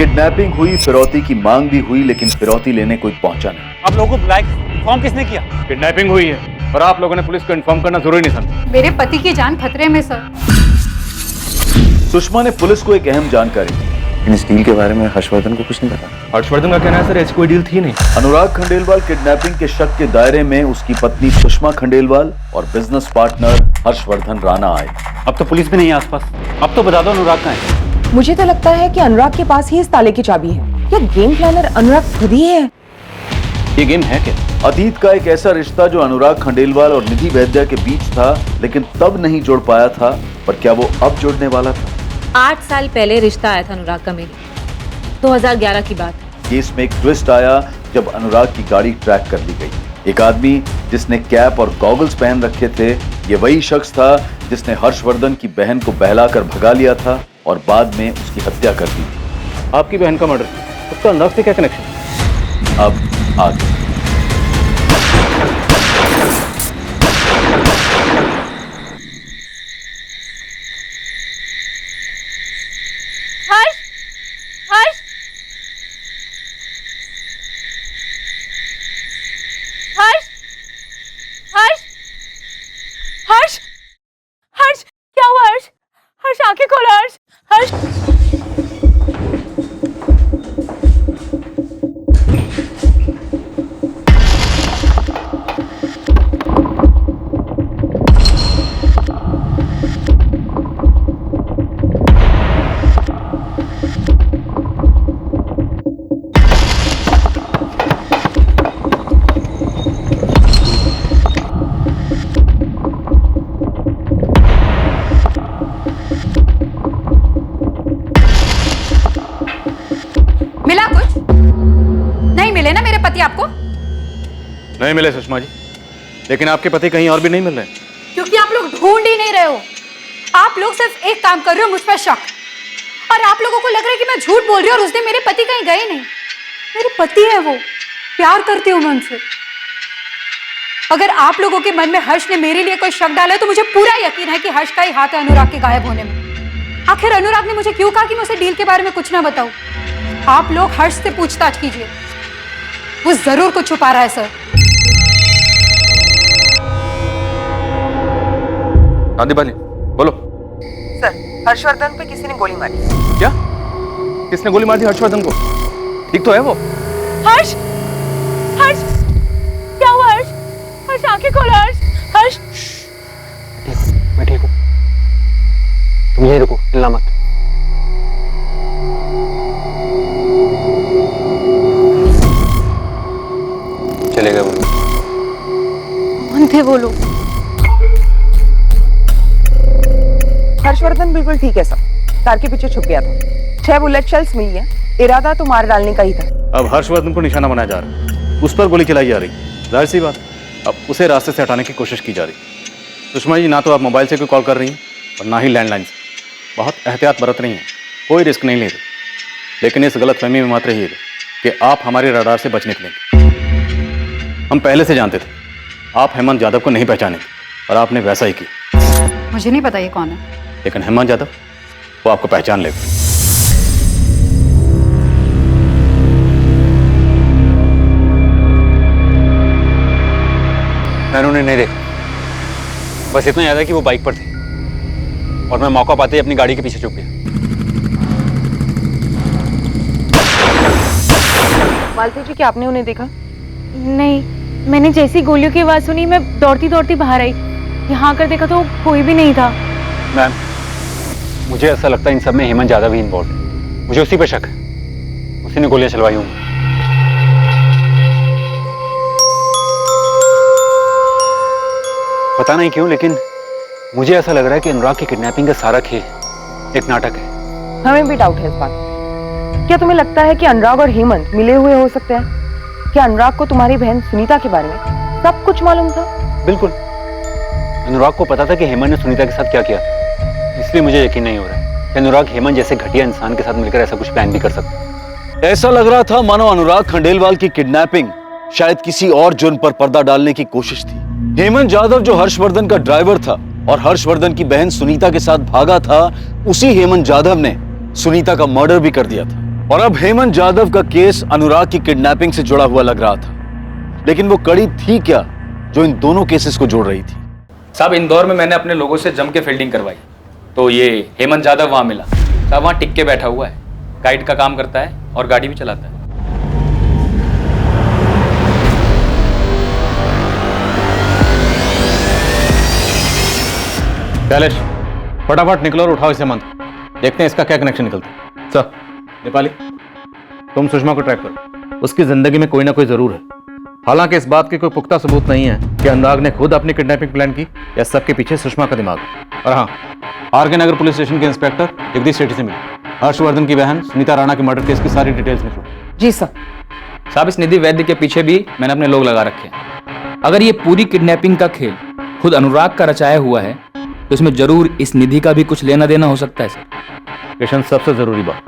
Kidnapping हुई, फिरौती की मांग भी हुई, लेकिन फिरौती लेने कोई पहुंचा नहीं। आप लोगों को बुलाए इन्फॉर्म किसने किया? किडनैपिंग हुई है और आप लोगों ने पुलिस को इन्फॉर्म करना जरूरी नहीं समझा। मेरे पति की जान खतरे में सर। सुषमा ने पुलिस को एक अहम जानकारी दी। इन इस डील के बारे में हर्षवर्धन को कुछ नहीं पता। हर्षवर्धन का कहना है सर ऐसी कोई डील थी नहीं। अनुराग खंडेलवाल किडनैपिंग के शक के दायरे में उसकी पत्नी सुषमा खंडेलवाल और बिजनेस पार्टनर हर्षवर्धन राणा आए। अब तो पुलिस भी नहीं है आसपास। अब तो बता दो अनुराग कहाँ है? मुझे तो लगता है कि अनुराग के पास ही इस ताले की चाबी है। क्या गेम प्लानर अनुराग खुद ही है? ये गेम है क्या? अतीत का एक ऐसा रिश्ता जो अनुराग खंडेलवाल और निधि वैद्या के बीच था, लेकिन तब नहीं जुड़ पाया था, पर क्या वो अब जुड़ने वाला था? 8 साल पहले रिश्ता आया था अनुराग का मेरे, 2011 की बात। केस में एक ट्विस्ट आया जब अनुराग की गाड़ी ट्रैक कर ली गई। एक आदमी जिसने कैप और गॉगल्स पहन रखे थे, ये वही शख्स था जिसने हर्षवर्धन की बहन को बहलाकर भगा लिया था और बाद में उसकी हत्या कर दी थी। आपकी बहन का मर्डर, उसका अनुराग से क्या कनेक्शन? अब आगे हर्ष, हर्ष, हर्ष, हर्ष, हर्ष, हर्ष, क्या हुआ हर्ष? हर्ष आंखें खोलो हर्ष, हर्ष। मिला कुछ? नहीं मिले ना मेरे पति आपको? नहीं मिले सुषमा जी, लेकिन आपके पति कहीं और भी नहीं मिल रहे। क्योंकि आप लोग ढूंढ ही नहीं रहे हो। आप लोग सिर्फ एक काम कर रहे हो, मुझ पर शक। और आप लोगों को लग रहा है कि मैं झूठ बोल रही हूँ और उस दिन मेरे पति कहीं गए नहीं। मेरे पति है वो, प्यार करती हूँ मैं उनसे। अगर आप लोगों के मन में हर्ष ने मेरे लिए कोई शक डाला है तो मुझे पूरा यकीन है कि हर्ष का ही हाथ है अनुराग के गायब होने में। आखिर अनुराग ने मुझे क्यों कहा कि मैं उसे डील के बारे में कुछ ना बताऊं? आप लोग हर्ष से पूछताछ कीजिए, वो जरूर कुछ छुपा रहा है सर। शांति बाली, बोलो। सर, हर्षवर्धन पे किसी ने गोली मारी। क्या? किसने गोली मार दी हर्षवर्धन को? ठीक तो है वो? हर्ष, हर्ष, क्या हुआ हर्ष? हर्ष आंखें खोलो हर्ष, हर्ष। मैं ठीक हूँ, तुम यहीं रुको, हिलना मत। चले गए वो लोग। कौन थे वो लोग? हर्षवर्धन बिल्कुल ठीक है सर, कार के पीछे छुप गया था। 6 बुलेट शेल्स मिली है, इरादा तो मार डालने का ही था। अब हर्षवर्धन को निशाना बनाया जा रहा है, उस पर गोली चलाई जा रही। जाहिर सी बात, अब उसे रास्ते से हटाने की कोशिश की जा रही। सुषमा जी, ना तो आप मोबाइल से कोई कॉल कर रही हैं और ना ही लैंडलाइन से। बहुत एहतियात बरत रही हैं, कोई रिस्क नहीं ले रही। लेकिन इस गलतफहमी में मत रहिए कि आप हमारे रडार से बच निकलेंगे। हम पहले से जानते थे आप हेमंत यादव को नहीं पहचानेंगे और आपने वैसा ही किया। मुझे नहीं पता ये कौन है। लेकिन हेमंत यादव वो आपको पहचान लेगा। मैंने उन्हें नहीं देखा, बस इतना याद है कि वो बाइक पर थे और मैं मौका पाते ही अपनी गाड़ी के पीछे छुप गया। मालती जी, क्या आपने उन्हें देखा? नहीं, मैंने जैसी गोलियों की आवाज सुनी मैं दौड़ती दौड़ती बाहर आई। यहाँ आकर देखा तो कोई भी नहीं था। मैम, मुझे ऐसा लगता है इन सब में हेमंत यादव ही इन्वॉल्व है। मुझे उसी पर शक है, उसी ने गोलियां चलवाई होंगी। पता नहीं क्यों, लेकिन मुझे ऐसा लग रहा है कि अनुराग की किडनैपिंग का सारा खेल एक नाटक है। हमें भी डाउट है इस बात। क्या तुम्हें लगता है कि अनुराग और हेमंत मिले हुए हो सकते हैं? क्या अनुराग को तुम्हारी बहन सुनीता के बारे में सब कुछ मालूम था? बिल्कुल, अनुराग को पता था कि हेमंत ने सुनीता के साथ क्या किया, इसलिए मुझे यकीन नहीं हो रहा है कि अनुराग हेमंत जैसे घटिया इंसान के साथ मिलकर ऐसा कुछ प्लान भी कर सकता। ऐसा लग रहा था मानो अनुराग खंडेलवाल की किडनैपिंग शायद किसी और जुर्म पर पर्दा डालने की कोशिश थी। हेमंत यादव जो हर्षवर्धन का ड्राइवर था और हर्षवर्धन की बहन सुनीता के साथ भागा था, उसी हेमंत यादव ने सुनीता का मर्डर भी कर दिया था। और अब हेमंत जाधव का केस अनुराग की किडनैपिंग से जुड़ा हुआ लग रहा था, लेकिन वो कड़ी थी क्या जो इन दोनों केसेस को जोड़ रही थी? साहब इंदौर में मैंने अपने लोगों से जम के फील्डिंग करवाई, तो ये हेमंत जाधव वहां मिला। साहब वहां टिक के बैठा हुआ है, गाइड का काम करता है और गाड़ी भी चलाता है। शैलेश, फटाफट निकलो और उठाओ इसे हेमंत, देखते हैं इसका क्या कनेक्शन निकलता है। सर नेपाली, तुम सुषमा को ट्रैक करो, उसकी जिंदगी में कोई ना कोई जरूर है। हालांकि इस बात के कोई पुख्ता सबूत नहीं है कि अनुराग ने खुद अपनी किडनैपिंग प्लान की या सबके पीछे सुषमा का दिमाग है। और हाँ, आर के नगर पुलिस स्टेशन के इंस्पेक्टर जगदीश सेठी से मिले, हर्षवर्धन की बहन सुनीता राणा के मर्डर केस की सारी डिटेल्स निकलो। जी सर। साहब इस निधि वैद्य के पीछे भी मैंने अपने लोग लगा रखे हैं। अगर ये पूरी किडनैपिंग का खेल खुद अनुराग का रचाया हुआ है तो इसमें जरूर इस निधि का भी कुछ लेना देना हो सकता है सर। किशन, सबसे जरूरी बात,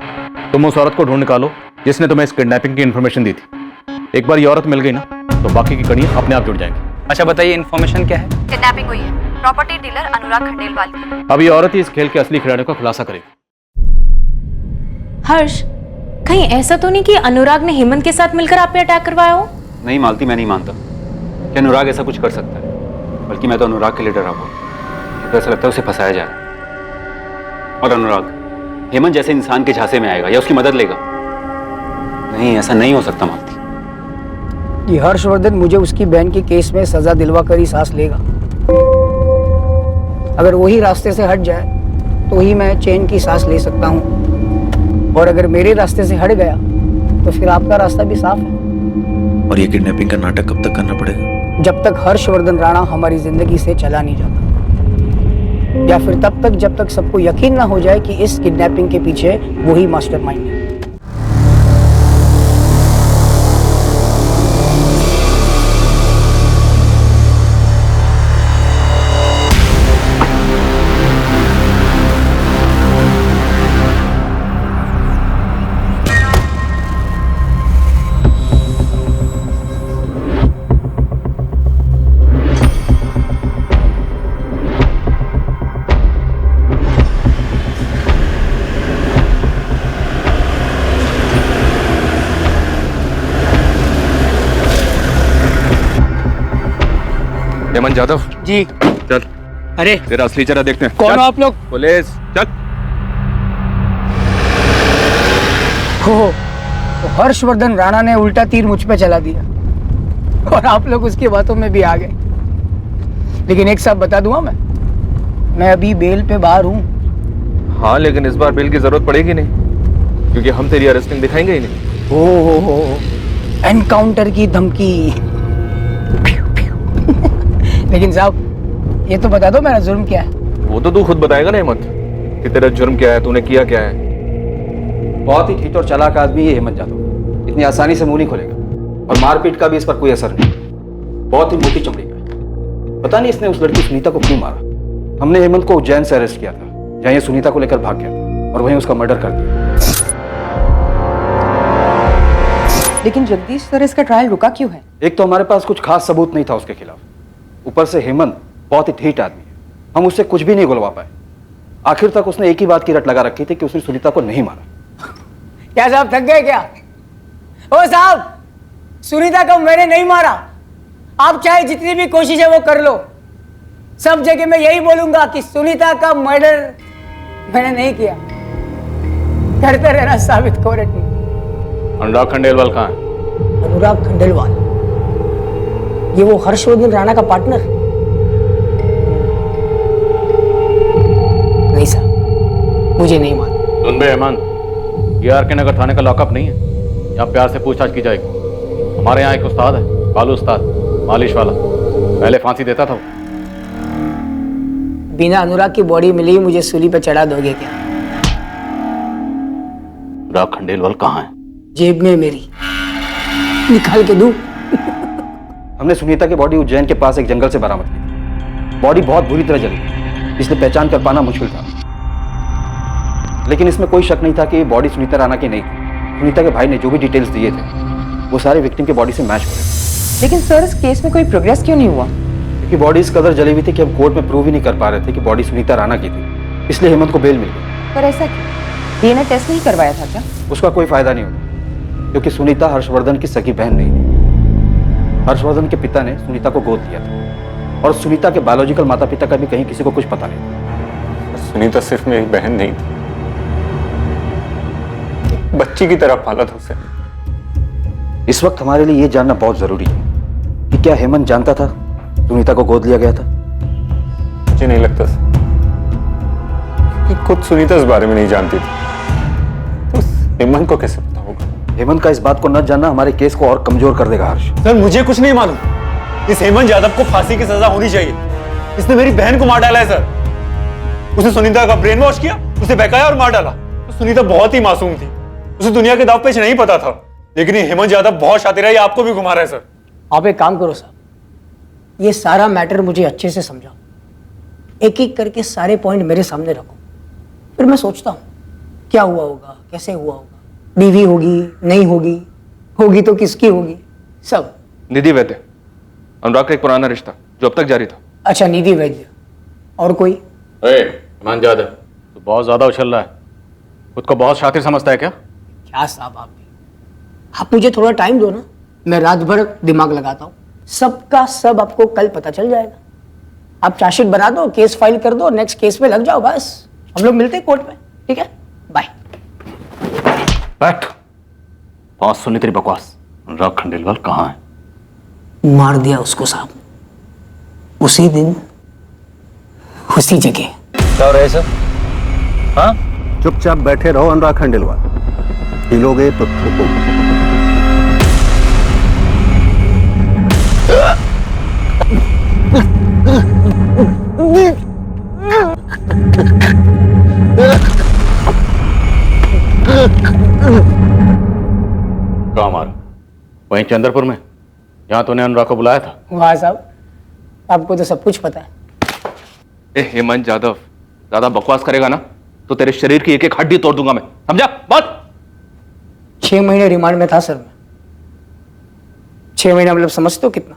तुम उस औरत को ढूंढ निकालो जिसने तुम्हें इस किडनैपिंग की इन्फॉर्मेशन दी थी। एक बार ये औरत मिल गई ना तो बाकी की कड़ियां अपने आप जुड़ जाएंगी। अच्छा बताइए इन्फॉर्मेशन क्या है? किडनैपिंग हुई है प्रॉपर्टी डीलर अनुराग खंडेलवाल की। अब ये औरत ही इस खेल के असली खिलाड़ियों का खुलासा करेगी। हर्ष, कहीं ऐसा तो नहीं कि अनुराग ने हेमंत के साथ मिलकर आप पे अटैक करवाया हो? नहीं मालती, मैं नहीं मानता कि अनुराग ऐसा कुछ कर सकता है। बल्कि मैं तो अनुराग के लिए डरा हुआ, तो ऐसा लगता है उसे फंसाया जा रहा है। और अनुराग हेमंत जैसे इंसान के झांसे में आएगा या उसकी मदद लेगा? नहीं, ऐसा नहीं हो सकता मालती। ये हर्षवर्धन मुझे उसकी बहन के केस में सजा दिलवा कर ही सांस लेगा। अगर वही रास्ते से हट जाए तो ही मैं चैन की सांस ले सकता हूँ, और अगर मेरे रास्ते से हट गया तो फिर आपका रास्ता भी साफ है। और ये किडनैपिंग का नाटक कब तक करना पड़ेगा? जब तक हर्षवर्धन राणा हमारी जिंदगी से चला नहीं जाता, या फिर तब तक जब तक सबको यकीन ना हो जाए कि इस किडनैपिंग के पीछे वही मास्टरमाइंड है। हेमंत जाधव जी। चल, अरे तेरा असली चेहरा देखते हैं। कौन चल, हो आप लोग? पुलिस चल। हो, तो हर्षवर्धन राणा ने उल्टा तीर मुझ पे चला दिया और आप लोग उसकी बातों में भी आ गए। लेकिन एक साथ बता दूंगा, मैं अभी बेल पे बाहर हूँ। हाँ, लेकिन इस बार बेल की जरूरत पड़ेगी नहीं, क्योंकि हम तेरी अरेस्टिंग दिखाएंगे ही नहीं। हो, एनकाउंटर की धमकी। लेकिन साहब ये तो बता दो मेरा जुर्म क्या है? वो तो तू खुद बताएगा ना हेमंत कि तेरा जुर्म क्या है, तूने किया क्या है। बहुत ही ठीक और चालाक आदमी है हेमंत जाधव, इतनी आसानी से मुंह नहीं खोलेगा, और मारपीट का भी इस पर कोई असर नहीं। बहुत ही मोटी चमड़ी का है। पता नहीं इसने उस लड़की सुनीता को क्यों मारा। हमने हेमंत को उज्जैन से अरेस्ट किया था, जहां ये सुनीता को लेकर भाग गया था, और वहीं उसका मर्डर कर दिया। लेकिन जगदीश सर, इसका ट्रायल रुका क्यों है? एक तो हमारे पास कुछ खास सबूत नहीं था उसके खिलाफ, ऊपर से हेमंत बहुत ही ढीठ आदमी है, हम उससे कुछ भी नहीं गुलवा पाए। आखिर तक उसने एक ही बात की रट लगा रखी थी कि उसने सुनीता को नहीं मारा। क्या साहब थक गए क्या? ओ साहब, सुनीता को मैंने नहीं मारा। आप चाहे जितनी भी कोशिश है वो कर लो, सब जगह मैं यही बोलूंगा कि सुनीता का मर्डर मैंने नहीं किया। करते रहना साबित कोर्ट में। अनुराग खंडेलवाल कहाँ है? अनुराग खंडेलवाल, ये वो हर्षवर्धन राणा का पार्टनर? नहीं साहब, मुझे नहीं मालूम। सुन बे हेमंत, ये आर के नगर थाने का लॉकअप नहीं है, यहाँ प्यार से पूछताछ की जाएगी। हमारे यहाँ एक उस्ताद है, कालू उस्ताद, मालिश वाला, पहले फांसी देता था वो। बिना अनुराग की बॉडी मिली मुझे सूली पे चढ़ा दोगे क्या? अनुराग खंडेलवाल कहाँ है? जेब में मेरी, निकाल के दूं? हमने सुनीता की बॉडी उज्जैन के पास एक जंगल से बरामद की थी। बॉडी बहुत बुरी तरह जली थी, इसलिए पहचान कर पाना मुश्किल था। लेकिन इसमें कोई शक नहीं था कि ये बॉडी सुनीता राणा की नहीं थी। सुनीता के भाई ने जो भी डिटेल्स दिए थे वो सारे विक्टिम की बॉडी से मैच हो रहे। लेकिन सर, इस केस में कोई प्रोग्रेस क्यों नहीं हुआ? क्योंकि बॉडी इस कदर जली हुई थी कि हम कोर्ट में प्रूव ही नहीं कर पा रहे थे कि बॉडी सुनीता राणा की थी, इसलिए हेमंत को बेल मिल गई। पर ऐसा क्यों? डीएनए टेस्ट नहीं करवाया था क्या? उसका कोई फायदा नहीं होता, क्योंकि सुनीता हर्षवर्धन की सगी बहन नहीं थी। हर्षवर्धन के पिता ने सुनीता को गोद लिया था और सुनीता के बायोलॉजिकल माता पिता का भी कहीं किसी को कुछ पता नहीं था। सुनीता सिर्फ मेरी बहन नहीं थी, बच्ची की तरह पाला था उसे। इस वक्त हमारे लिए यह जानना बहुत जरूरी है कि क्या हेमंत जानता था सुनीता को गोद लिया गया था? मुझे नहीं लगता कि खुद सुनीता इस बारे में नहीं जानती थी, तो हेमंत को कैसे पता होगा? हेमंत का इस बात को न जानना हमारे केस को और कमजोर कर देगा हर्ष। सर मुझे कुछ नहीं मालूम। इस हेमंत यादव को फांसी की सजा होनी चाहिए। इसने मेरी बहन को मार डाला है सर। उसने सुनीता का ब्रेन वॉश किया, उसे बहकाया और मार डाला। तो सुनीता बहुत ही मासूम थी, उसे दुनिया के दाव पेच नहीं पता था, लेकिन ये हेमंत यादव बहुत शातिर है, ये आपको भी घुमा रहा है सर। आप एक काम करो साहब, ये सारा मैटर मुझे अच्छे से समझाओ, एक एक करके सारे पॉइंट मेरे सामने रखो, फिर मैं सोचता हूँ क्या हुआ होगा, कैसे हुआ होगा, बीवी होगी नहीं होगी, होगी तो किसकी होगी, सब। निधि वैद्य, अनुराग का एक पुराना रिश्ता जो अब तक जारी था। अच्छा, निधि वैद्य। और कोई? हेमंत यादव, तो बहुत ज्यादा उछल रहा है। खुद को बहुत शातिर समझता है क्या? क्या साहब आप भी, आप मुझे थोड़ा टाइम दो ना, मैं रात भर दिमाग लगाता हूँ, सबका सब आपको कल पता चल जाएगा। आप चार्जशीट बना दो, केस फाइल कर दो, नेक्स्ट केस पे लग जाओ, बस हम लोग मिलते हैं कोर्ट में, ठीक है? बाय। बैठ। बहुत सुनी तेरी बकवास। अनुराग खंडेलवाल कहाँ है? मार दिया उसको साहब, उसी दिन उसी जगह। क्या हो रहा है सर? हाँ? चुपचाप बैठे रहो अनुराग खंडेलवाल, हिलोगे तो ठोको। कहाँ मारा? वहीं चंद्रपुर में, यहाँ तूने अनुराग को बुलाया था। वाह साहब, आपको तो सब कुछ पता है। हेमंत यादव, ज्यादा बकवास करेगा ना तो तेरे शरीर की एक एक हड्डी तोड़ दूंगा मैं, समझा बात? 6 महीने रिमांड में था सर मैं। 6 महीना मतलब समझते हो कितना?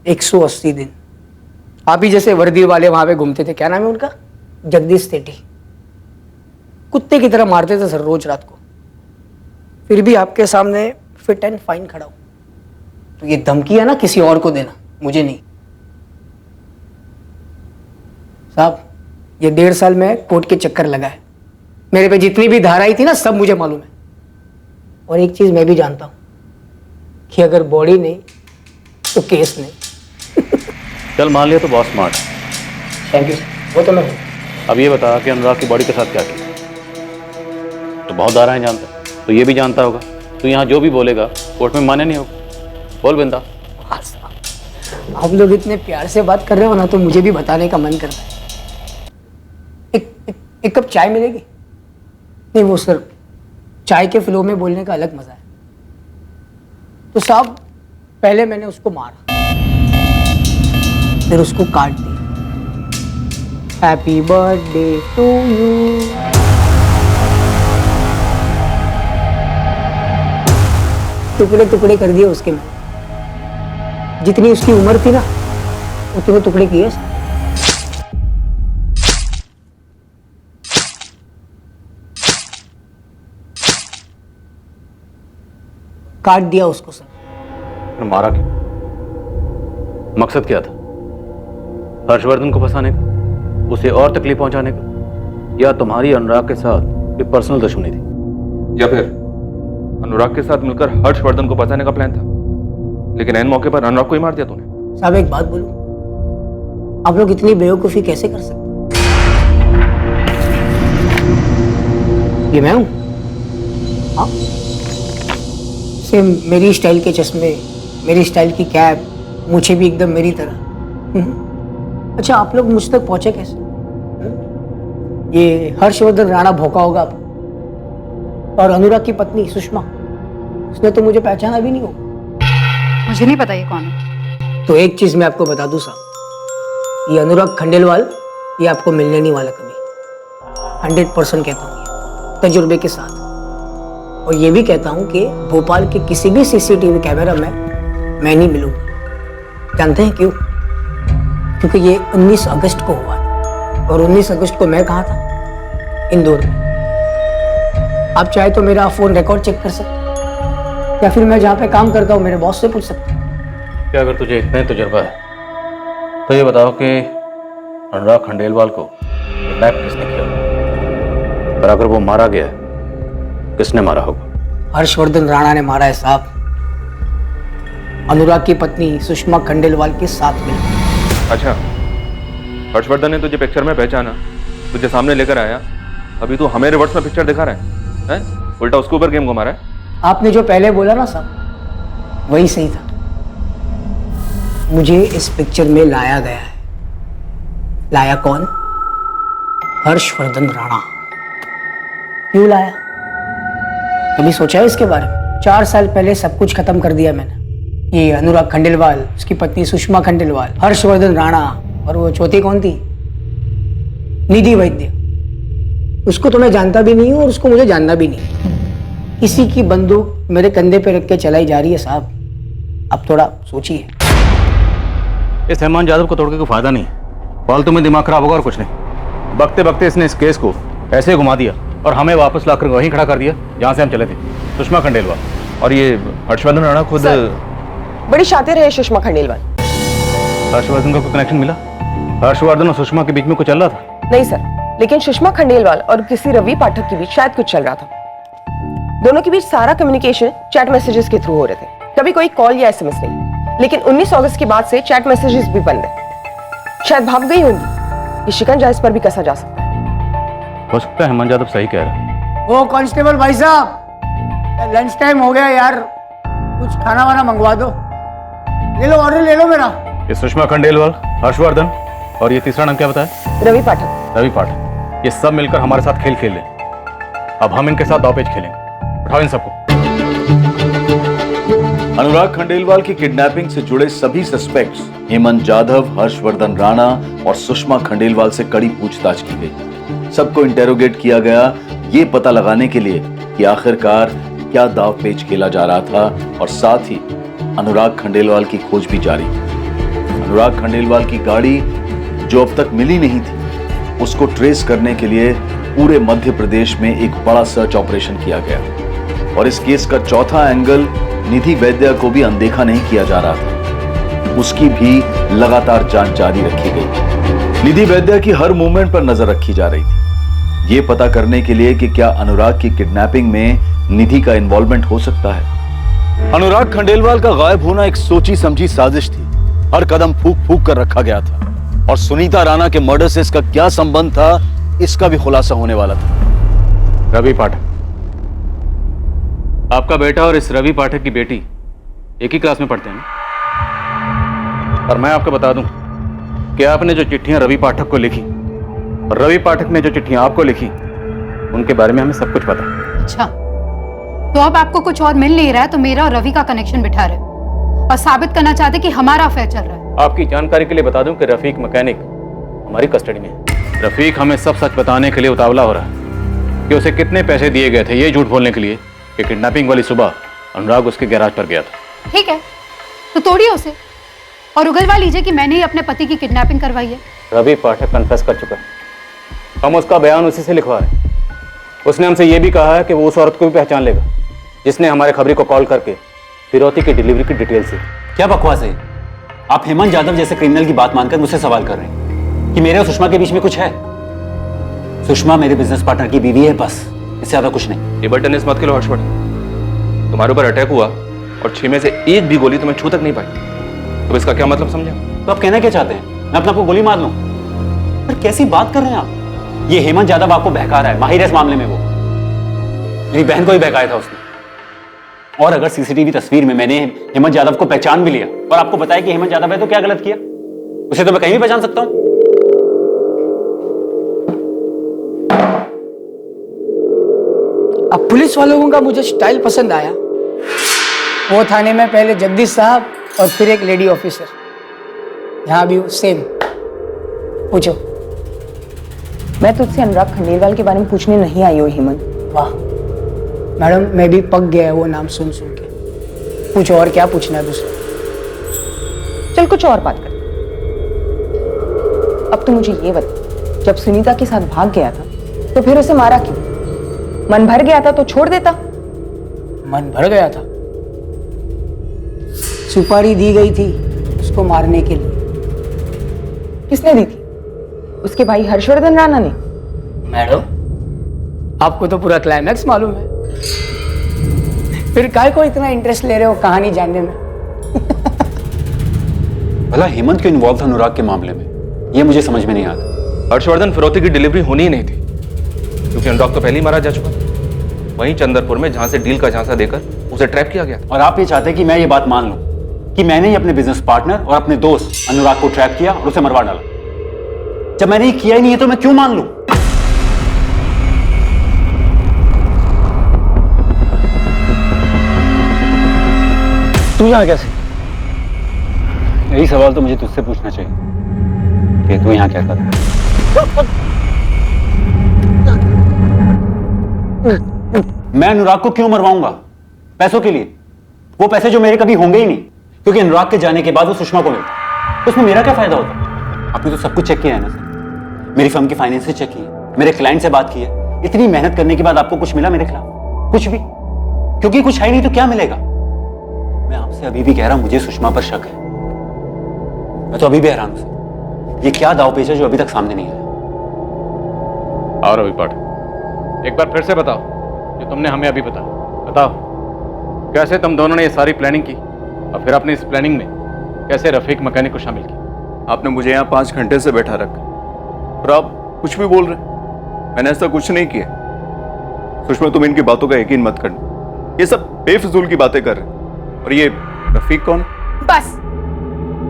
180 दिन। आप ही जैसे वर्दी वाले वहां पे घूमते थे, क्या नाम है उनका, जगदीश सेठी, कुत्ते की तरह मारते थे सर रोज रात को, फिर भी आपके सामने फिट एंड फाइन खड़ा हूं। तो ये धमकी है ना किसी और को देना, मुझे नहीं। साहब ये 1.5 साल में कोर्ट के चक्कर लगा है, मेरे पे जितनी भी धाराएं थी ना सब मुझे मालूम है। और एक चीज मैं भी जानता हूं कि अगर बॉडी नहीं तो केस नहीं। चल मान लिया तो बहुत स्मार्ट। थैंक यू सर, वो तो मैं हूं। अब ये बता कि अनुराग की बॉडी के साथ क्या किया? तो बहुत धाराएं जानता है, तो ये भी जानता होगा। तो यहाँ जो भी बोलेगा कोर्ट में माने नहीं होगा। बोल बिंदा। आप लोग इतने प्यार से बात कर रहे हो ना, तो मुझे भी बताने का मन करता है। एक कप चाय मिलेगी? नहीं वो सर, चाय के फ्लो में बोलने का अलग मजा है। तो साहब पहले मैंने उसको मारा, फिर उसको काट दिया। Happy birthday to you. टुकड़े टुकड़े कर दिए उसके मैंने, जितनी उसकी उम्र थी ना उतने टुकड़े किए। काट दिया उसको सर। मारा क्यों? मकसद क्या था? हर्षवर्धन को फंसाने का, उसे और तकलीफ पहुंचाने का, या तुम्हारी अनुराग के साथ कोई पर्सनल दुश्मनी थी? या फिर अनुराग के साथ मिलकर हर्षवर्धन को बचाने का प्लान था, लेकिन ऐन मौके पर अनुराग को ही मार दिया तूने। साहब एक बात बोलूं, आप लोग इतनी बेवकूफी कैसे कर सकते? ये मैं हूं? हाँ, सेम मेरी स्टाइल के चश्मे, मेरी स्टाइल की कैप, मुझे भी एकदम मेरी तरह। अच्छा आप लोग मुझ तक पहुंचे कैसे? ये हर्षवर्धन राणा भौंका होगा आप, और अनुराग की पत्नी सुषमा, उसने तो मुझे पहचाना भी नहीं होगा। मुझे नहीं पता ये कौन है। तो एक चीज मैं आपको बता दूं साहब, ये अनुराग खंडेलवाल ये आपको मिलने नहीं वाला कभी। 100% कहता हूँ ये तजुर्बे के साथ। और ये भी कहता हूँ कि भोपाल के किसी भी सीसीटीवी कैमरा में मैं नहीं मिलूंगा। जानते हैं क्यों? क्योंकि ये 19 अगस्त को हुआ था, और 19 अगस्त को मैं कहाँ था? इंदौर में। आप चाहे तो मेरा फोन रिकॉर्ड चेक कर सकते हैं, या फिर मैं जहाँ पे काम करता हूँ मेरे बॉस से पूछ सकते हैं। क्या अगर तुझे इतना ही तजुर्बा है तो ये बताओ कि अनुराग खंडेलवाल को किडनैप किसने किया, और अगर वो मारा गया किसने मारा होगा? हर्षवर्धन राणा ने मारा है साहब, अनुराग की पत्नी सुषमा खंडेलवाल के साथ में। अच्छा, हर्षवर्धन ने तुझे पिक्चर में पहचाना, तुझे सामने लेकर आया, अभी तू हमें रिवर्स में पिक्चर दिखा रहा है? उल्टा उसके ऊपर गेम घुमा रहा है। आपने जो पहले बोला ना साहब, वही सही था। मुझे इस पिक्चर में लाया गया है। लाया कौन? हर्षवर्धन राणा। क्यों लाया? कभी सोचा है इसके बारे में? 4 साल पहले सब कुछ खत्म कर दिया मैंने। ये अनुराग खंडेलवाल, उसकी पत्नी सुषमा खंडेलवाल, हर्षवर्धन राणा, और वो चौथी कौन थी? निधि वैद्य। उसको तो मैं जानता भी नहीं हूं और उसको मुझे जानना भी नहीं। किसी की बंदूक मेरे कंधे पे रख के चलाई जा रही है साहब। अब थोड़ा सोचिए। इस हेमंत यादव को तोड़ के कोई फायदा नहीं, फालतू में दिमाग खराब होगा और कुछ नहीं। बकते बकते इसने इस केस को ऐसे घुमा दिया और हमें वापस लाकर वहीं खड़ा कर दिया जहां से हम चले थे, सुषमा खंडेलवाल। और ये हर्षवर्धन राणा खुद बड़ी शातिर है सुषमा खंडेलवाल। हर्षवर्धन का कोई कनेक्शन मिला? हर्षवर्धन और सुषमा के बीच में कुछ चल रहा था? नहीं सर, लेकिन सुषमा खंडेलवाल और किसी रवि पाठक के बीच शायद कुछ चल रहा था। दोनों के बीच सारा कम्युनिकेशन चैट मैसेजेस के थ्रू हो रहे थे, कभी कोई कॉल या एसएमएस नहीं। लेकिन 19 अगस्त के बाद से चैट मैसेजेस भी बंद है। शायद भाग गई होंगी। ये शिकंजा इस पर भी कसा जा सकता है। हो सकता है हेमंत यादव सही कह रहा है। ओ कांस्टेबल भाई साहब, लंच टाइम हो गया यार, कुछ खाना वाना मंगवा दो। ले लो, ऑर्डर ले लो मेरा। ये सुषमा खंडेलवाल, हर्षवर्धन और ये तीसरा नाम क्या बताया? रवि पाठक। रवि पाठक। ये सब मिलकर हमारे साथ खेल खेल रहे। अब हम इनके साथ दांव पेच खेलेंगे। उठाओ इन सबको। अनुराग खंडेलवाल की किडनैपिंग से जुड़े सभी सस्पेक्ट्स हेमंत यादव, हर्षवर्धन राणा और सुषमा खंडेलवाल से कड़ी पूछताछ की गई। सबको इंटेरोगेट किया गया, ये पता लगाने के लिए कि आखिरकार क्या दाव पेच खेला जा रहा था, और साथ ही अनुराग खंडेलवाल की खोज भी जारी थी। अनुराग खंडेलवाल की गाड़ी जो अब तक मिली नहीं थी, उसको ट्रेस करने के लिए पूरे मध्य प्रदेश में एक बड़ा सर्च ऑपरेशन किया गया। और इस केस का चौथा एंगल निधि वैद्य को भी अनदेखा नहीं किया जा रहा था। उसकी भी लगातार जांच जारी रखी गई। निधि वैद्य की हर मूवमेंट पर नजर रखी जा रही थी, ये पता करने के लिए कि क्या अनुराग की किडनैपिंग में निधि का इन्वॉल्वमेंट हो सकता है। अनुराग खंडेलवाल का गायब होना एक सोची समझी साजिश थी। हर कदम फूक फूक कर रखा गया था, और सुनीता राणा के मर्डर से इसका क्या संबंध था, इसका भी खुलासा होने वाला था। रवि पाठक, आपका बेटा और इस रवि पाठक की बेटी एक ही क्लास में पढ़ते हैं ना? और मैं आपको बता दूं कि आपने जो चिट्ठियां रवि पाठक को लिखी और रवि पाठक ने जो चिट्ठियां आपको लिखी, उनके बारे में हमें सब कुछ पता है। अच्छा, तो अब आपको कुछ और मिल नहीं रहा है तो मेरा और रवि का कनेक्शन बिठा रहे हो और साबित करना चाहते कि हमारा अफेयर चल रहा है। आपकी जानकारी के लिए बता दूं कि रफीक मैकेनिक हमारी कस्टडी में है। रफीक हमें सब सच बताने के लिए उतावला हो रहा है कि उसे कितने पैसे दिए गए थे ये झूठ बोलने के लिए कि किडनैपिंग वाली सुबह अनुराग उसके गैराज पर गया था। ठीक है, तो तोड़िए उसे और उगलवा लीजिए कि मैंने ही अपने पति की किडनैपिंग करवाई है। रवि पाठक कन्फेस कर चुका है, हम उसका बयान उसी से लिखवा रहे हैं। उसने हमसे ये भी कहा है कि वो उस औरत को भी पहचान लेगा जिसने हमारे खबरी को कॉल करके फिरौती की डिलीवरी की डिटेल से। क्या बकवास है? आप हेमंत यादव जैसे क्रिमिनल की बात मानकर मुझसे सवाल कर रहे हैं कि मेरे और सुषमा के बीच में कुछ है। सुषमा मेरे बिजनेस पार्टनर की बीवी है, बस, इससे ज्यादा कुछ नहीं। टेबल टेनिस मत खेलो हर्षवर्धन। तुम्हारे ऊपर अटैक हुआ और 6 में से एक भी गोली तुम्हें छू तक नहीं पाई, तो इसका क्या मतलब समझा? तो आप कहना क्या चाहते हैं? मैं अपने आपको गोली मार लूं? पर कैसी बात कर रहे हैं आप? ये हेमंत यादव आपको बहका रहा है, माहिर है इस मामले में। वो मेरी बहन को ही बहकाया था उसने। और अगर सीसीटीवी तस्वीर में मैंने हेमंत यादव को पहचान भी लिया और आपको बताया कि हेमंत यादव है, तो क्या गलत किया? उसे तो मैं कहीं भी पहचान सकता हूं। अब पुलिस वालों का मुझे स्टाइल पसंद आया। वो थाने में पहले जगदीश साहब और फिर एक लेडी ऑफिसर, यहाँ भी सेम। पूछो। मैं तुझसे अनुराग खंडेलवाल के बारे में पूछने नहीं आई हूँ हेमंत। वाह मैडम, मैं भी पक गया है वो नाम सुन सुन के। पूछो, और क्या पूछना है दूसरा? चल कुछ और बात कर। अब तो मुझे ये बता, जब सुनीता के साथ भाग गया था तो फिर उसे मारा क्यों? मन भर गया था तो छोड़ देता। मन भर गया था? सुपारी दी गई थी उसको मारने के लिए। किसने दी थी? उसके भाई हर्षवर्धन राणा ने। मैडम, आपको तो पूरा क्लाइमैक्स मालूम है, फिर काय को इतना इंटरेस्ट ले रहे हो कहानी जानने में? भला हेमंत क्यों इन्वॉल्व था अनुराग के मामले में, ये मुझे समझ में नहीं आता। हर्षवर्धन फिरौती की डिलीवरी होनी ही नहीं थी, क्योंकि अनुराग तो पहले ही मारा जा चुका। वहीं चंदरपुर में जहां से डील का झांसा देकर उसे ट्रैप किया गया। और आप ये चाहते हैं कि मैं ये बात मान लूं कि मैंने ही अपने बिजनेस पार्टनर और अपने दोस्त अनुराग को ट्रैप किया और उसे मरवा डाला? जब मैंने ये किया ही नहीं है तो मैं क्यों मान लूं? तू यहाँ कैसे? यही सवाल तो मुझे तुझसे पूछना चाहिए कि तू यहाँ क्या कर रहा है? मैं अनुराग को क्यों मरवाऊंगा? पैसों के लिए। वो पैसे जो मेरे कभी होंगे ही नहीं, क्योंकि अनुराग के जाने के बाद वो सुषमा को मिलता। तो उसमें मेरा क्या फायदा होता? आपने तो सब कुछ चेक किया है ना सर, मेरी फर्म की फाइनेंसेस चेक किए, मेरे क्लाइंट से बात की है। इतनी मेहनत करने के बाद आपको कुछ मिला मेरे खिलाफ? कुछ भी, क्योंकि कुछ है नहीं तो क्या मिलेगा? मैं आपसे अभी भी कह रहा हूं, मुझे सुषमा पर शक है। मैं तो अभी भी हैरान हूं सर, ये क्या दांवपेच है जो अभी तक सामने नहीं आया? और रवि पाठक, एक बार फिर से बताओ जो तुमने हमें अभी बताया। बताओ कैसे तुम दोनों ने ये सारी प्लानिंग की और फिर अपनी इस प्लानिंग में कैसे रफीक मैकेनिक को शामिल किया? आपने मुझे यहाँ 5 घंटे से बैठा रखा और आप कुछ भी बोल रहे हैं। मैंने ऐसा कुछ नहीं किया। सुषमा, तुम इनकी बातों का यकीन मत करना, ये सब बेफिजूल की बातें कर रहे हैं। और ये रफीक कौन? बस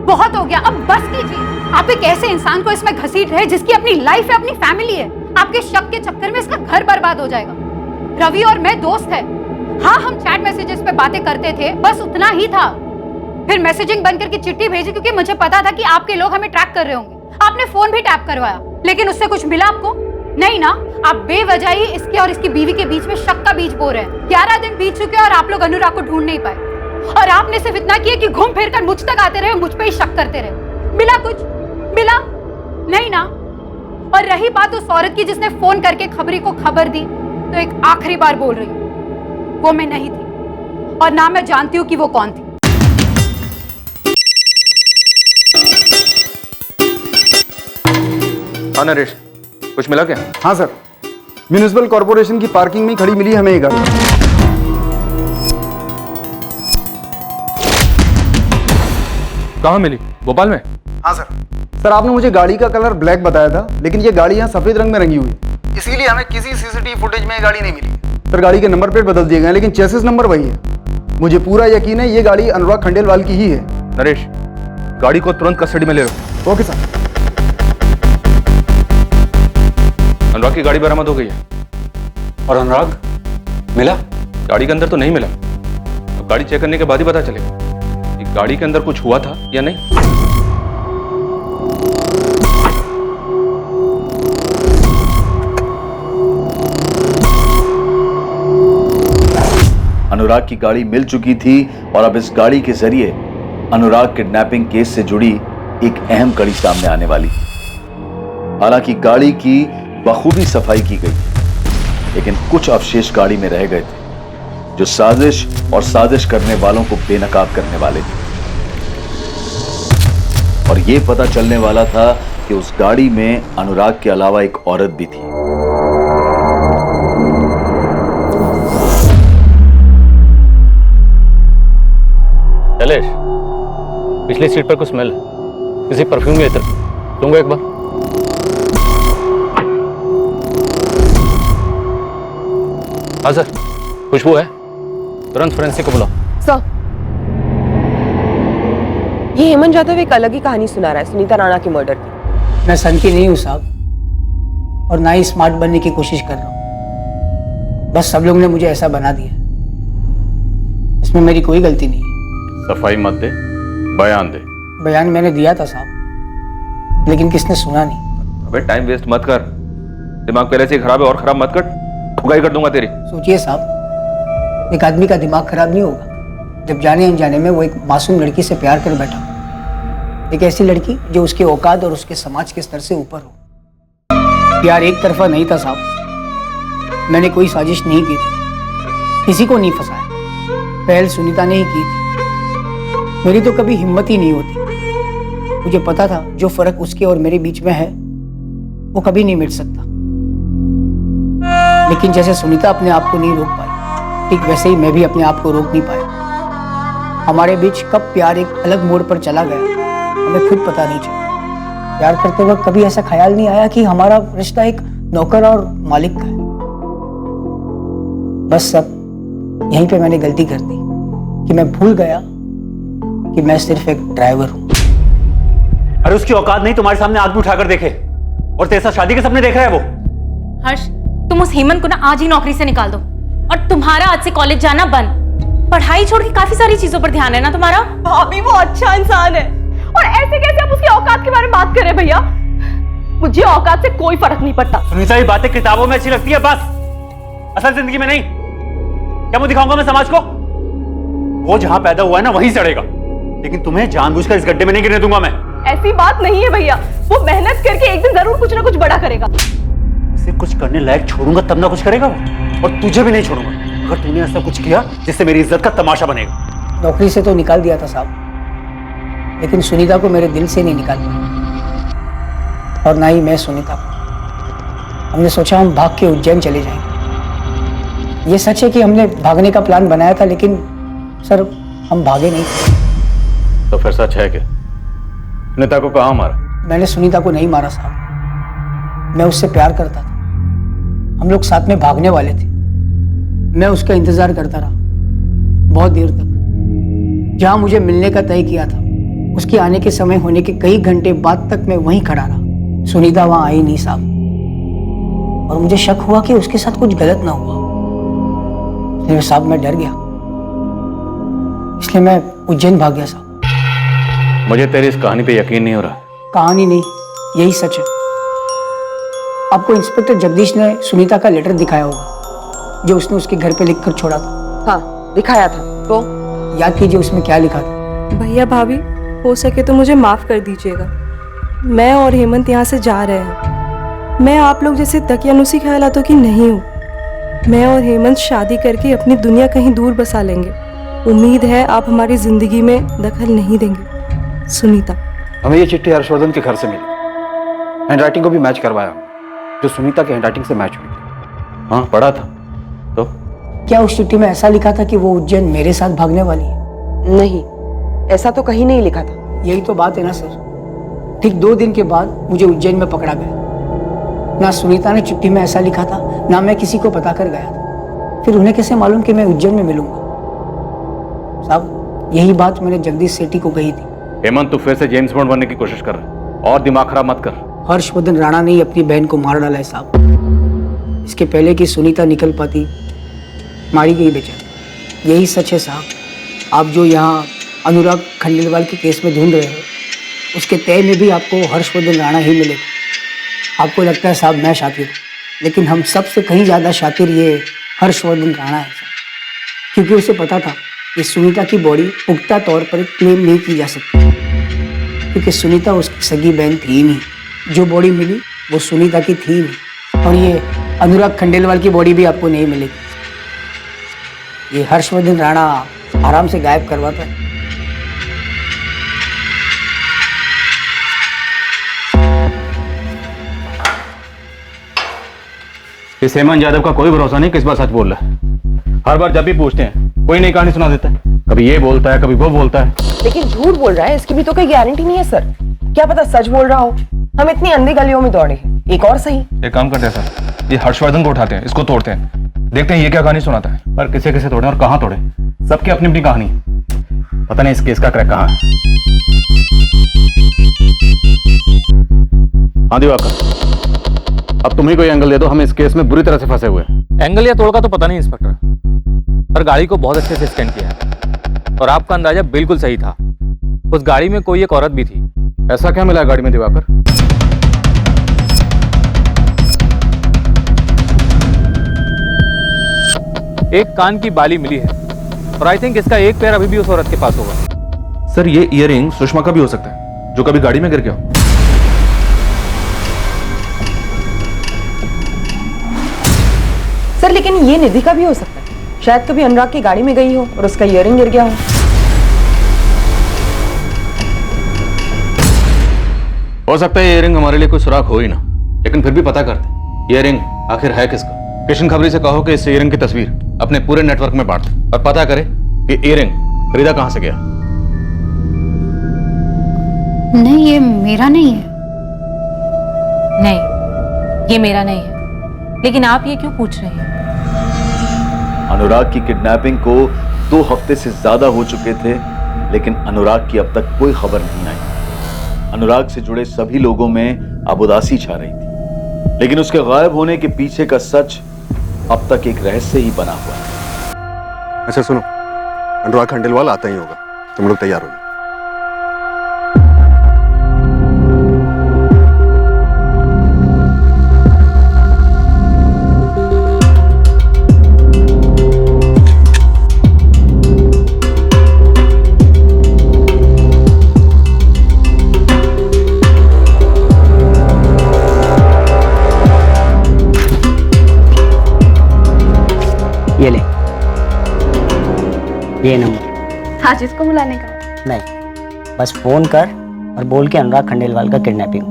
बहुत हो गया, अब बस कीजिए। आप एक ऐसे इंसान को इसमें घसीट रहे जिसकी अपनी लाइफ है, अपनी फैमिली है। आपके शक के चक्कर में इसका घर बर्बाद हो जाएगा। रवि और मैं दोस्त हैं। हाँ, हम चैट मैसेजेस पे बातें करते थे, बस उतना ही था। फिर मैसेजिंग बंद करके चिट्ठी भेजी क्योंकि मुझे पता था कि आपके लोग हमें ट्रैक कर रहे होंगे। आपने फोन भी टैप करवाया, लेकिन उससे कुछ मिला आपको? नहीं ना। आप बेवजह ही इसके और इसकी बीवी के बीच में शक का बीज बो रहे हैं। 11 दिन बीत चुके और आप लोग अनुराग को ढूंढ नहीं पाए। और आपने सिर्फ इतना किया कि घूम फिर कर मुझ तक आते रहे, मुझ पे ही शक करते रहे। मिला कुछ? मिला नहीं ना। और रही बात उस औरत की जिसने फोन करके खबरी को खबर दी, तो एक आखिरी बार बोल रही हूं, वो मैं नहीं थी और ना मैं जानती हूं कि वो कौन थी। हाँ नरेश, कुछ मिला क्या? हाँ सर, म्यूनिसिपल कॉर्पोरेशन की पार्किंग में खड़ी मिली हमें ये गाड़ी। कहाँ मिली? भोपाल में? हाँ सर। सर, आपने मुझे गाड़ी का कलर ब्लैक बताया था, लेकिन ये गाड़ी यहाँ सफेद रंग में रंगी हुई, इसीलिए हमें किसी सीसीटीवी फुटेज में ये गाड़ी नहीं मिली। सर, गाड़ी के नंबर प्लेट बदल दिए गए, लेकिन चेसिस नंबर वही है। मुझे पूरा यकीन है ये गाड़ी अनुराग खंडेलवाल की ही है। नरेश, गाड़ी को तुरंत कस्टडी में ले लो। Okay sir. अनुराग की गाड़ी बरामद हो गई है। और अनुराग मिला? गाड़ी के अंदर तो नहीं मिला, अब गाड़ी चेक करने के बाद ही पता चलेगा कि गाड़ी के अंदर कुछ हुआ था या नहीं। अनुराग की गाड़ी मिल चुकी थी और अब इस गाड़ी के जरिए अनुराग किडनैपिंग केस से जुड़ी एक अहम कड़ी सामने आने वाली। हालांकि गाड़ी की बखूबी सफाई की गई, लेकिन कुछ अवशेष गाड़ी में रह गए थे जो साजिश और साजिश करने वालों को बेनकाब करने वाले थे। और यह पता चलने वाला था कि उस गाड़ी में अनुराग के अलावा एक औरत भी थी। शैलेश, पिछली सीट पर कुछ स्मेल है, किसी परफ्यूम की तरफ। दूंगा एक बार। हाँ सर, खुशबू है, तुरंत फोरेंसिक को बुलाओ। सर, ये हेमंत जाधव एक अलग ही कहानी सुना रहा है सुनीता राणा के मर्डर की। मैं सन की नहीं हूं साहब, और ना ही स्मार्ट बनने की कोशिश कर रहा हूं। बस सब लोग ने मुझे ऐसा बना दिया, इसमें मेरी कोई गलती नहीं है। सफाई मत दे, बयान दे। बयान मैंने दिया था साहब, लेकिन किसने सुना नहीं। अबे टाइम वेस्ट मत कर, दिमाग पहले से खराब है और खराब मत कर, ठुकाई कर दूंगा तेरी। सोचिए साहब, एक आदमी का दिमाग खराब नहीं होगा जब जाने अनजाने में वो एक मासूम लड़की से प्यार कर बैठा, एक ऐसी लड़की जो उसके औकात और उसके समाज के स्तर से ऊपर हो। प्यार एक तरफा नहीं था साहब, मैंने कोई साजिश नहीं की थी, किसी को नहीं फंसाया। पहल सुनीता ने ही की थी। मेरी तो कभी हिम्मत ही नहीं होती। मुझे पता था जो फर्क उसके और मेरे बीच में है वो कभी नहीं मिट सकता। लेकिन जैसे सुनीता अपने आप को नहीं रोक पाई, ठीक वैसे ही मैं भी अपने आप को रोक नहीं पाया। हमारे बीच कब प्यार एक अलग मोड़ पर चला गया हमें खुद पता नहीं चला। प्यार करते वक्त कभी ऐसा ख्याल नहीं आया कि हमारा रिश्ता एक नौकर और मालिक का है। बस अब यहीं पे मैंने गलती कर दी कि मैं भूल गया कि मैं सिर्फ एक ड्राइवर हूं। अरे उसकी औकात नहीं तुम्हारे सामने आग भी उठाकर देखे, और तेरे साथ शादी के सपने देख रहा है वो। हर्ष, तुम उस हेमंत को ना आज ही नौकरी से निकाल दो, और तुम्हारा आज से कॉलेज जाना बंद। पढ़ाई छोड़ के काफी सारी चीजों पर ध्यान है ना तुम्हारा। भाभी वो अच्छा इंसान है, और ऐसे कैसे आप उसकी औकात के बारे में बात कर रहे हैं भैया? मुझे औकात से कोई फर्क नहीं पड़ता। सुनीता, ये बातें किताबों में अच्छी लगती है बस, असल जिंदगी में नहीं। क्या मुंह दिखाऊंगा मैं समाज को? वो जहां पैदा हुआ है ना वहीं सड़ेगा, लेकिन तुम्हें जानबूझकर इस गड्ढे में नहीं गिरने दूंगा मैं। ऐसी बात नहीं है भैया, वो मेहनत करके एक दिन जरूर कुछ ना कुछ बड़ा करेगा। उसे कुछ करने लायक छोड़ूंगा तब ना कुछ करेगा वो, और तुझे भी नहीं छोड़ूंगा अगर तूने ऐसा कुछ किया जिससे मेरी इज्जत का तमाशा बनेगा। नौकरी से तो निकाल दिया था साहब, लेकिन सुनीता को मेरे दिल से नहीं निकाल पाया, और ना ही मैं सुनीता को। हमने सोचा हम भाग के उज्जैन चले जाएंगे। ये सच है कि हमने भागने का प्लान बनाया था, लेकिन सर हम भागे नहीं। तो फिर सच है कि सुनीता को कहाँ मारा? मैंने सुनीता को नहीं मारा साहब, मैं उससे प्यार करता था। हम लोग साथ में भागने वाले थे। मैं उसका इंतजार करता रहा बहुत देर तक। जहां मुझे मिलने का तय किया था उसके आने के समय होने के कई घंटे बाद तक मैं वहीं खड़ा रहा। सुनीता वहां आई नहीं साहब, और मुझे शक हुआ कि उसके साथ कुछ गलत ना हुआ। इसलिए साहब मैं डर गया, इसलिए मैं उज्जैन भाग गया साहब। मुझे तेरी इस कहानी पे यकीन नहीं हो रहा। कहानी नहीं, यही सच है। आपको इंस्पेक्टर जगदीश ने सुनीता का लेटर दिखाया होगा जो उसने उसके घर पे लिखकर छोड़ा था। हाँ दिखाया था। तो याद कीजिए उसमें क्या लिखा था। भैया भाभी, हो सके तो मुझे माफ कर दीजिएगा। मैं और हेमंत यहाँ से जा रहे हैं। मैं आप लोग जैसे दकियानुसी ख्यालातों की नहीं हूँ। मैं और हेमंत शादी करके अपनी दुनिया कहीं दूर बसा लेंगे। उम्मीद है आप हमारी जिंदगी में दखल नहीं देंगे। सुनीता। हमें ये चिट्ठी हर्षवर्धन के घर से मिली। हैंडराइटिंग को भी मैच करवाया, जो सुनीता के हैंडराइटिंग से मैच हुई थी। हाँ पढ़ा था। तो क्या उस चिट्ठी में ऐसा लिखा था कि वो उज्जैन मेरे साथ भागने वाली है? नहीं, ऐसा तो कहीं नहीं लिखा था। यही तो बात है ना सर। ठीक 2 दिन के बाद मुझे उज्जैन में पकड़ा गया। ना सुनीता ने चिट्ठी में ऐसा लिखा था, ना मैं किसी को पता कर गया था। फिर उन्हें कैसे मालूम कि मैं उज्जैन में मिलूंगा? साहब यही बात मैंने जगदीश सेठी को कही थी। हेमंत, तू फिर से जेम्स बॉन्ड बनने की कोशिश कर रहा है, और दिमाग खराब मत कर। हर्षवर्धन राणा ने ही अपनी बहन को मार डाला है साहब। इसके पहले कि सुनीता निकल पाती, मारी गई बेचारी। यही सच है साहब। आप जो यहाँ अनुराग खंडेलवाल के केस में ढूंढ रहे हो, उसके तय में भी आपको हर्षवर्धन राणा ही मिलेगा। आपको लगता है साहब मैं शातिर, लेकिन हम सबसे कहीं ज़्यादा शातिर ये हर्षवर्धन राणा है साहब। क्योंकि उसे पता था कि सुनीता की बॉडी पुख्ता तौर पर क्लेम नहीं की जा सकती, क्योंकि सुनीता उसकी सगी बहन थी ही नहीं। जो बॉडी मिली वो सुनीता की थी नहीं, और ये अनुराग खंडेलवाल की बॉडी भी आपको नहीं मिलेगी। ये हर्षवर्धन राणा आराम से गायब करवाता है। इस हेमंत यादव का कोई भरोसा नहीं किस बार सच बोल रहा है। हर बार जब भी पूछते हैं कोई नई कहानी सुना देता है। कभी ये बोलता है, कभी वो बोलता है। लेकिन झूठ बोल रहा है, इसकी भी तो कोई गारंटी नहीं है सर। क्या पता सच बोल रहा हो। हम इतनी अंधी गलियों में दौड़े हैं, एक और सही। एक काम करते हैं सर, ये हर्षवर्धन को उठाते हैं, इसको तोड़ते हैं, देखते हैं ये क्या कहानी सुनाता है। पर किसे किसे तोड़े और कहाँ तोड़े, सबकी अपनी अपनी कहानी। पता नहीं इस केस का क्रैक कहाँ है। हाँ दिवाकर, अब तुम ही कोई एंगल दे दो, हम इस केस में बुरी तरह से फंसे हुए हैं। एंगल या तोड़ का तो पता नहीं इंस्पेक्टर, पर गाड़ी को बहुत अच्छे से स्कैन किया है, और आपका अंदाजा बिल्कुल सही था। उस गाड़ी में कोई एक औरत भी थी। ऐसा क्या मिला गाड़ी में दिवाकर? एक कान की बाली मिली है, और आई थिंक इसका एक पैर अभी भी उस औरत के पास होगा। सर ये ईयरिंग सुषमा का भी हो सकता है, जो कभी गाड़ी में गिर गया हो। सर लेकिन ये निधि का भी हो सकता है, शायद कभी अनुराग की गाड़ी में गई हो और उसका इयररिंग गिर गया हो। हो सकता है ये इयरिंग हमारे लिए कोई सुराग हो ही ना, लेकिन फिर भी पता करते इयरिंग आखिर है किसका। किशन खबरी से कहो कि इस इयरिंग की तस्वीर अपने पूरे नेटवर्क में बांट और पता करे कि इयरिंग खरीदा कहां से गया। नहीं, ये मेरा नहीं है। नहीं, ये मेरा नहीं है। लेकिन आप ये क्यों पूछ रहे हैं? अनुराग की किडनैपिंग को 2 हफ्ते से ज्यादा हो चुके थे, लेकिन अनुराग की अब तक कोई खबर नहीं आई। अनुराग से जुड़े सभी लोगों में अब उदासी छा रही थी, लेकिन उसके गायब होने के पीछे का सच अब तक एक रहस्य ही बना हुआ है। अच्छा सुनो, अनुराग खंडेलवाल आता ही होगा, तुम लोग तैयार हो जाओ। ये ले, ये नंबर। आज इसको बुलाने का? नहीं, बस फोन कर और बोल के अनुराग खंडेलवाल का किडनैपिंग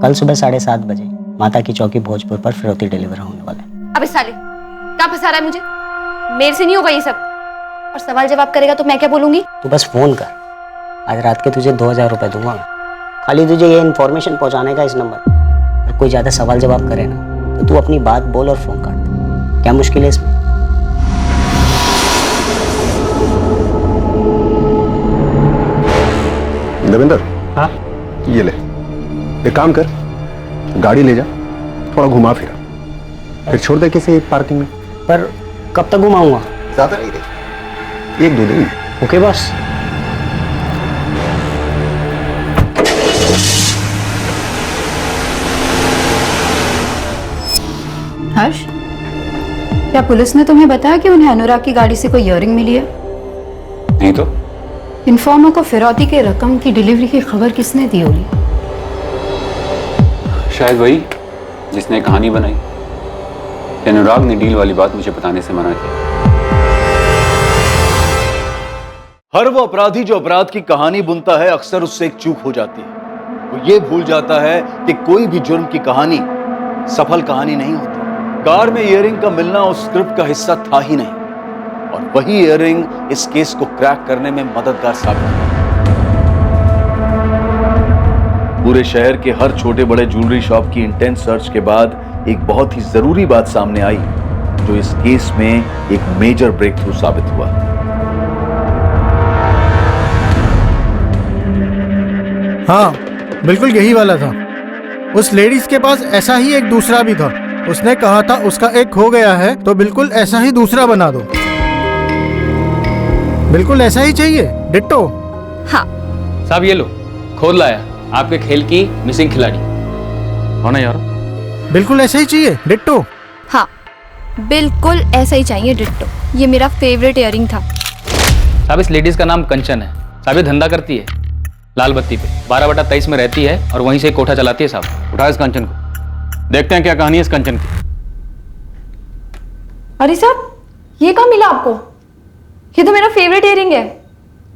कल सुबह 7:30 बजे माता की चौकी भोजपुर पर फिरौती डिलीवर होने वाला है। अबे साले, कहाँ फंसा रहा है मुझे? मेरे से नहीं होगा ये सब। और सवाल जवाब करेगा तो मैं क्या बोलूंगी? तू बस फोन कर, आज रात के तुझे 2000 रुपए दूंगा मैं। खाली तुझे ये इन्फॉर्मेशन पहुंचाने का इस नंबर। अगर कोई ज्यादा सवाल जवाब करे ना तो तू अपनी बात बोल और फोन काट दे। क्या मुश्किल है इसमें? देवेंद्र, हाँ ये ले, एक काम कर, गाड़ी ले जा, थोड़ा घुमा फिरा, फिर छोड़ दे किसी पार्किंग में। पर कब तक घुमाऊंगा? ज्यादा नहीं रही, 1-2 दिन। Okay boss. हर्ष, क्या पुलिस ने तुम्हें बताया कि उन्हें अनुराग की गाड़ी से कोई इयररिंग मिली है? नहीं तो इन्फॉर्मर को फिरौती के रकम की डिलीवरी की खबर किसने दी होगी? शायद वही जिसने कहानी बनाई। अनुराग ने डील वाली बात मुझे बताने से मना किया। हर वो अपराधी जो अपराध की कहानी बुनता है, अक्सर उससे एक चूक हो जाती है। वो ये भूल जाता है कि कोई भी जुर्म की कहानी सफल कहानी नहीं होती। कार में इयररिंग का मिलना उस स्क्रिप्ट का हिस्सा था ही नहीं, और वही इयररिंग इस केस को क्रैक करने में मददगार साबित हुआ। पूरे शहर के हर छोटे बड़े ज्वेलरी शॉप की इंटेंस सर्च के बाद एक बहुत ही जरूरी बात सामने आई, जो इस केस में एक मेजर ब्रेक थ्रू साबित हुआ। हाँ, बिल्कुल यही वाला था। उस लेडीज के पास ऐसा ही एक दूसरा भी था। उसने कहा था उसका एक खो गया है तो बिल्कुल ऐसा ही दूसरा बना दो। बिल्कुल ऐसा ही चाहिए, डिट्टो। हाँ साहब ये लो, खोल लाया आपके खेल की मिसिंग खिलाड़ी। कौन है यार? बिल्कुल ऐसा ही चाहिए, डिट्टो। हाँ, बिल्कुल ऐसा ही चाहिए, डिट्टो। ये मेरा फेवरेट इयररिंग था। साहब इस लेडीज का नाम कंचन है। साहब ये धंधा करती है लाल बत्ती पे, 12/23 में रहती है और वहीं से कोठा चलाती है। साहब उठा इस कंचन को, देखते हैं क्या कहानी है इस कंचन की। अरे साहब, ये कहाँ मिला आपको? ये तो मेरा फेवरेट इयररिंग है,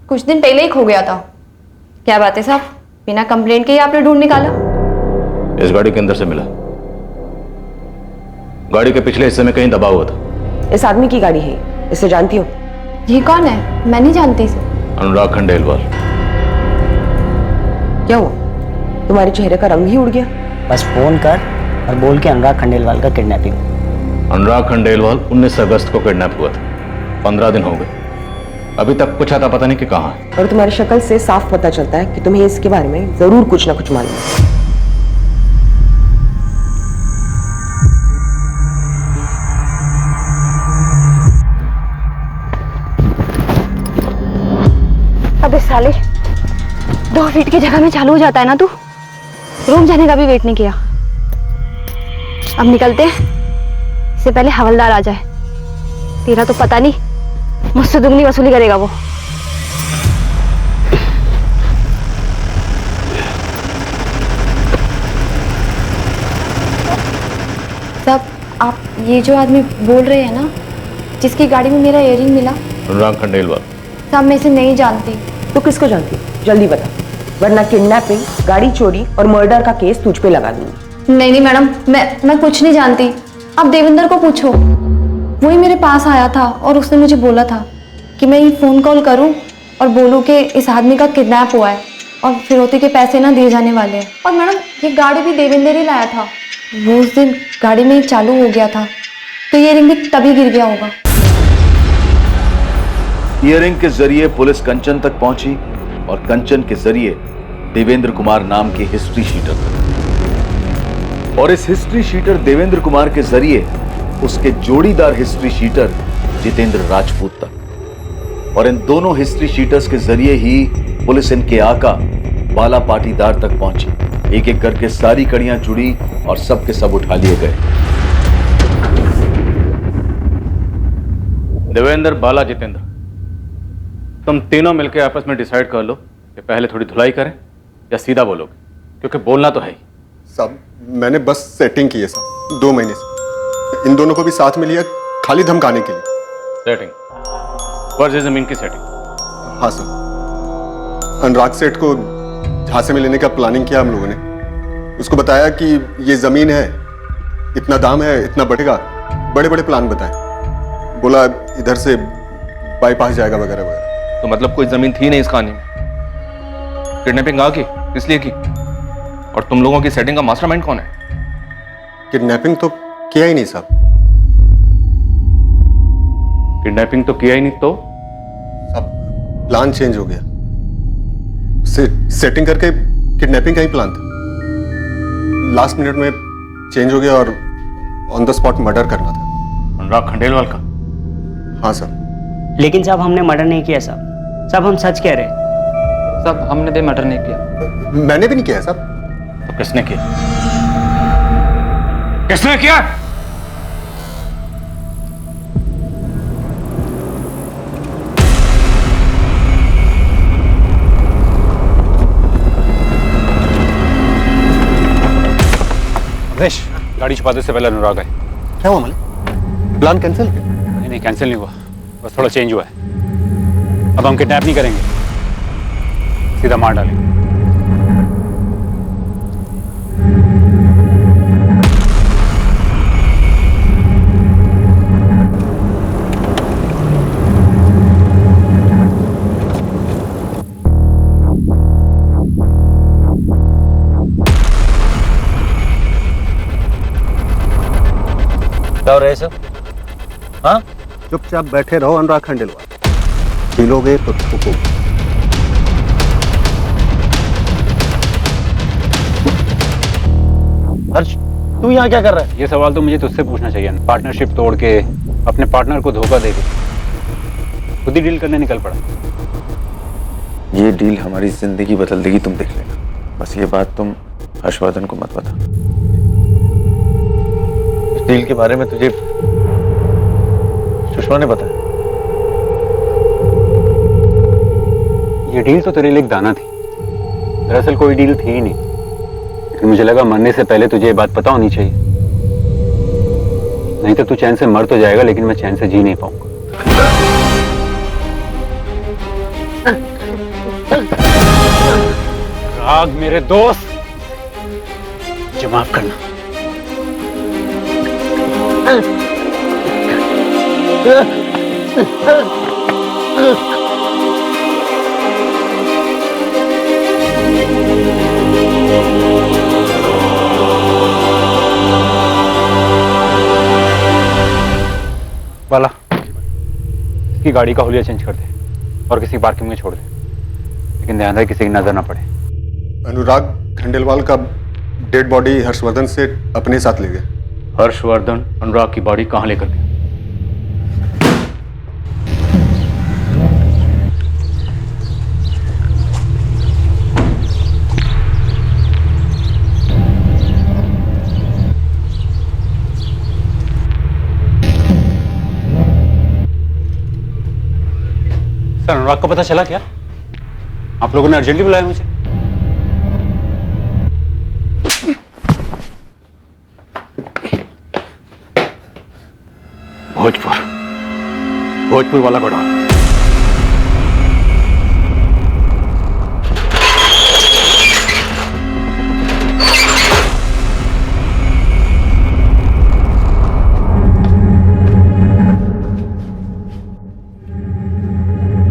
कुछ दिन पहले ही खो गया था। क्या बात है साहब, बिना कंप्लेंट के ही आपने ढूंढ निकाला? इस गाड़ी के अंदर से मिला, गाड़ी के पिछले हिस्से में कहीं दबा हुआ था। इस आदमी की गाड़ी है, इसे जानती हो? ये कौन है? मैं नहीं जानती इसे। अनुराग खंडेलवाल। क्या हुआ, तुम्हारे चेहरे का रंग ही उड़ गया? बस फोन कर और बोल के अनुराग खंडेलवाल का किडनैपिंग। अनुराग खंडेलवाल 19 अगस्त को किडनैप हुआ था, 15 दिन हो गए, अभी तक कुछ आता पता नहीं कि कहाँ है। और तुम्हारी शक्ल से साफ पता चलता है कि तुम्हें इसके बारे में जरूर कुछ ना कुछ मालूम है। अबे साले, 2 फीट की जगह में चालू हो जाता है ना तू। रूम जाने का भी वेट नहीं किया। अब निकलते हैं, इससे पहले हवलदार आ जाए। तेरा तो पता नहीं, मुझसे दुगनी वसूली करेगा वो। सब आप ये जो आदमी बोल रहे हैं ना, जिसकी गाड़ी में मेरा इयररिंग मिला? अनुराग खंडेलवाल। साहब मैं इसे नहीं जानती। तो किसको जानती? जल्दी बता, वरना किडनैपिंग, गाड़ी चोरी और मर्डर का केस तुझ पे लगा दूंगी। नहीं नहीं मैडम, मैं कुछ नहीं जानती। आप देवेंद्र को पूछो, वही मेरे पास आया था और उसने मुझे बोला था कि मैं ये फोन कॉल करूं और बोलूं कि इस आदमी का किडनैप हुआ है और फिरौती के पैसे ना दिए जाने वाले हैं। और मैडम ये गाड़ी भी देवेंद्र ही लाया था। वो उस दिन गाड़ी में ही चालू हो गया था, तो ये रिंग भी तभी गिर गया होगा। ईयरिंग के जरिए पुलिस कंचन तक पहुंची और कंचन के जरिए देवेंद्र कुमार नाम के हिस्ट्री शीटर तक, और इस हिस्ट्री शीटर देवेंद्र कुमार के जरिए उसके जोड़ीदार हिस्ट्री शीटर जितेंद्र राजपूत तक, और इन दोनों हिस्ट्री शीटर्स के जरिए ही पुलिस इनके आका बाला पाटीदार तक पहुंची। एक एक करके सारी कड़ियां जुड़ी और सब के सब उठा लिए गए। देवेंद्र, बाला, जितेंद्र, तुम तीनों मिलकर आपस में डिसाइड कर लो कि पहले थोड़ी धुलाई करें या सीधा बोलोगे, क्योंकि बोलना तो है ही। साहब मैंने बस सेटिंग की है साहब, 2 महीने से। इन दोनों को भी साथ में लिया खाली धमकाने के लिए। सेटिंग? फर्ज जमीन की सेटिंग? हाँ सर, अनुराग सेठ को झांसे में लेने का प्लानिंग किया हम लोगों ने। उसको बताया कि ये जमीन है, इतना दाम है, इतना बढ़ेगा, बड़े बड़े प्लान बताए। बोला इधर से बाईपास जाएगा वगैरह वगैरह। तो मतलब कोई जमीन थी नहीं इस कहानी में? किडनैपिंग आ की इसलिए की? और तुम लोगों की सेटिंग का मास्टरमाइंड कौन है? किडनैपिंग तो किया ही नहीं साहब। किडनैपिंग तो किया ही नहीं तो? अब प्लान चेंज हो गया। सेटिंग करके किडनैपिंग का ही प्लान था, लास्ट मिनट में चेंज हो गया और ऑन द स्पॉट मर्डर करना था। अनुराग खंडेलवाल का? हाँ सर। लेकिन साहब हमने मर्डर नहीं किया साहब। साहब हम सच कह रहे हैं। साहब हमने भी मर्डर नहीं किया। मैंने भी नहीं किया साहब। तो किसने किया? किसने किया? गाड़ी छुपा दे से पहले अनुराग आए। क्या हुआ मालिक? प्लान कैंसिल किया? नहीं कैंसिल नहीं हुआ, बस थोड़ा चेंज हुआ है। अब हम किडनैप नहीं करेंगे, सीधा मार डालेंगे। क्या हो रहा है सब? हाँ, चुपचाप बैठे रहो अनुराग खंडेलवाल। पीलोगे तो थूकोगे। हर्ष, तू यहाँ क्या कर रहा है? ये सवाल तो मुझे तुझसे पूछना चाहिए ना। पार्टनरशिप तोड़ के अपने पार्टनर को धोखा दे के खुद ही डील करने निकल पड़ा। ये डील हमारी जिंदगी बदल देगी, तुम देख लेना। बस ये बात तुम हर्षवर्धन को मत बता। इस डील के बारे में तुझे सुषमा ने बताया? ये डील तो तेरे लिए एक दाना थी, दरअसल कोई डील थी ही नहीं। लेकिन मुझे लगा मरने से पहले तुझे ये बात पता होनी चाहिए, नहीं तो तू चैन से मर तो जाएगा लेकिन मैं चैन से जी नहीं पाऊंगा। राग मेरे दोस्त, मुझे माफ करना। बाला, इसकी गाड़ी का हुलिया चेंज कर दे और किसी पार्किंग में छोड़ दे, लेकिन ध्यान रहे किसी की नजर ना पड़े। अनुराग खंडेलवाल का डेड बॉडी हर्षवर्धन से अपने साथ ले गए। हर्षवर्धन अनुराग की बॉडी कहाँ लेकर गया? सर, अनुराग को पता चला क्या? आप लोगों ने अर्जेंटली बुलाया मुझे। भोजपुर वाला गोडाउन।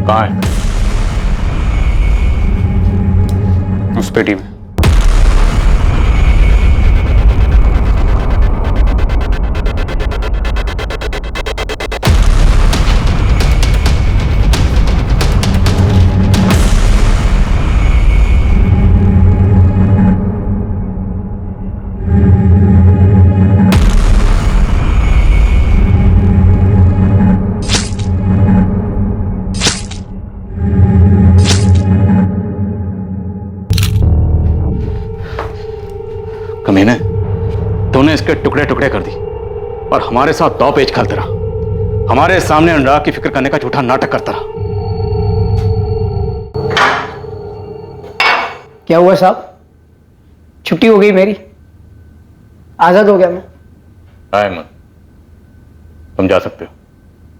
कहाँ है? उस पेटी में। कमीने, तूने इसके टुकड़े टुकड़े कर दी और हमारे साथ दो पेच खेलता रहा। हमारे सामने अनुराग की फिक्र करने का झूठा नाटक करता रहा। क्या हुआ साहब? छुट्टी हो गई मेरी, आजाद हो गया मैं। अहमद, तुम जा सकते हो।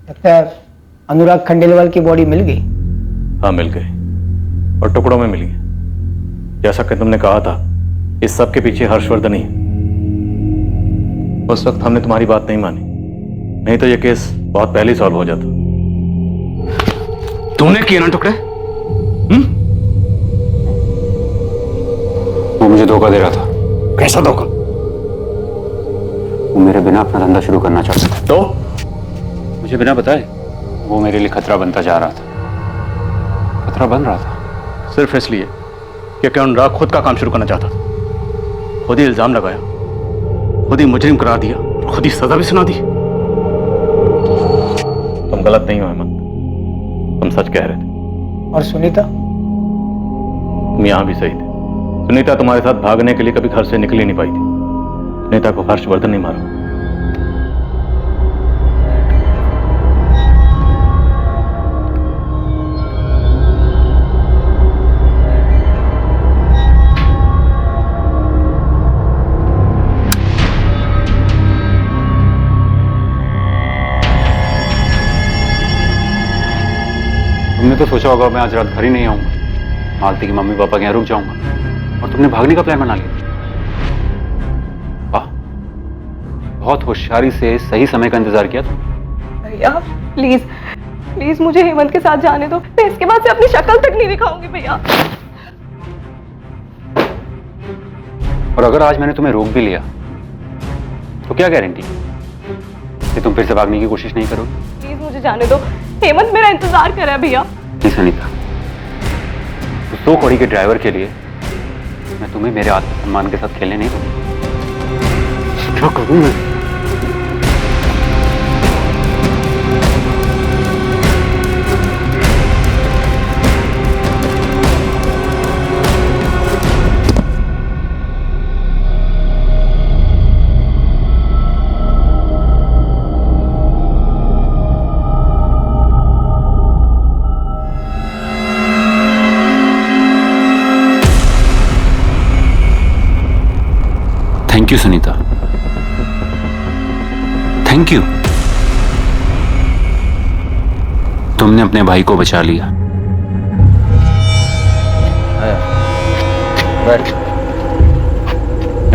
लगता है अनुराग खंडेलवाल की बॉडी मिल गई। हाँ, मिल गई और टुकड़ों में मिली है। जैसा कि तुमने कहा था, इस सब के पीछे हर्षवर्धन ही है। उस वक्त हमने तुम्हारी बात नहीं मानी, नहीं तो यह केस बहुत पहले सॉल्व हो जाता। तूने किए ना टुकड़े? वो मुझे धोखा दे रहा था। कैसा धोखा? वो मेरे बिना अपना धंधा शुरू करना चाहता था। तो मुझे बिना बताए वो मेरे लिए खतरा बनता जा रहा था। खतरा बन रहा था सिर्फ इसलिए क्योंकि अनुराग खुद का काम शुरू करना चाहता था। खुद ही इल्जाम लगाया, खुद ही मुजरिम करार दिया, खुद ही सजा भी सुना दी। तुम गलत नहीं हो अहमद, तुम सच कह रहे थे। और सुनीता? तुम यहां भी सही थे। सुनीता तुम्हारे साथ भागने के लिए कभी घर से निकल ही नहीं पाई थी। सुनीता को हर्षवर्धन नहीं मारा। तुमने तो सोचा होगा मैं आज रात घर ही नहीं आऊंगा, मालती की मम्मी पापा के यहाँ रुक जाऊंगा, और तुमने भागने का प्लान बना लिया। वाह, बहुत होशियारी से सही समय का इंतजार किया तुम। भैया प्लीज प्लीज मुझे हेमंत के साथ जाने दो। मैं इसके बाद से अपनी शक्ल तक नहीं दिखाऊंगी भैया। और अगर आज मैंने तुम्हें रोक भी लिया तो क्या गारंटी कि तुम फिर से भागने की कोशिश नहीं करोगे? प्लीज मुझे जाने दो, हेमंत मेरा इंतजार कर रहा है भैया। नहीं सनीता, उस 100 कौड़ी के ड्राइवर के लिए मैं तुम्हें मेरे आत्मसम्मान के साथ खेलने नहीं दूंगा। क्या करूं मैं? Thank you Sunita, thank you. तुमने अपने भाई को बचा लिया। बैठ,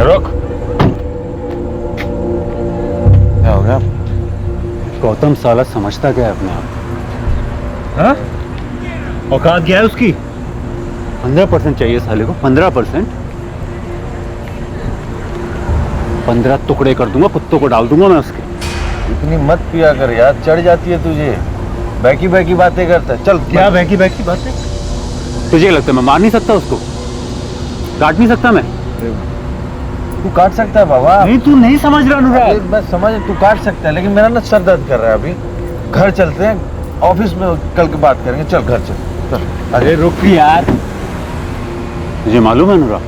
रुक। क्या हो गया? गौतम साला समझता क्या है अपने आप? हाँ? औकात क्या है उसकी? 15% चाहिए साले को, 15%। 15 टुकड़े कर दूंगा, कुत्तों को डाल दूंगा मैं उसके। इतनी मत पिया कर यार, चढ़ जाती है तुझे। बैकी बैकी बातें करता है। चल। क्या बैकी बैकी बातें? तुझे लगता है मैं मार नहीं सकता उसको? काट नहीं सकता मैं? तू काट सकता है बाबा। नहीं, तू नहीं समझ रहा अनुराग। बस समझ, तू काट सकता है, लेकिन मेरा ना सर दर्द कर रहा है अभी। घर चलते हैं, ऑफिस में कल की बात करेंगे। चल घर चल। अरे रुक यार, तुझे मालूम है अनुराग,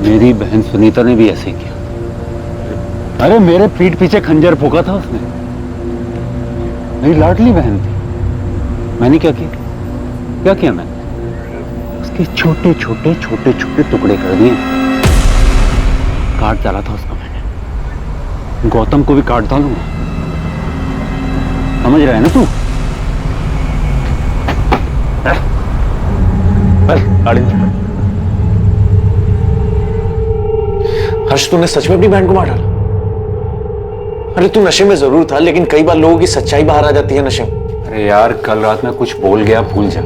मेरी बहन सुनीता ने भी ऐसे किया। अरे मेरे पीठ पीछे खंजर फूका था उसने। मेरी लाडली बहन थी। मैंने क्या किया? क्या किया मैंने? उसके छोटे छोटे छोटे छोटे टुकड़े कर दिए, काट डाला था उसका मैंने। गौतम को भी काट डालूंगा, समझ रहा है ना तू? गाड़ी हर्ष, तूने सच में अपनी बहन को मार डाला? अरे तू नशे में जरूर था, लेकिन कई बार लोगों की सच्चाई बाहर आ जाती है नशे में। अरे यार, कल रात में कुछ बोल गया, भूल जा।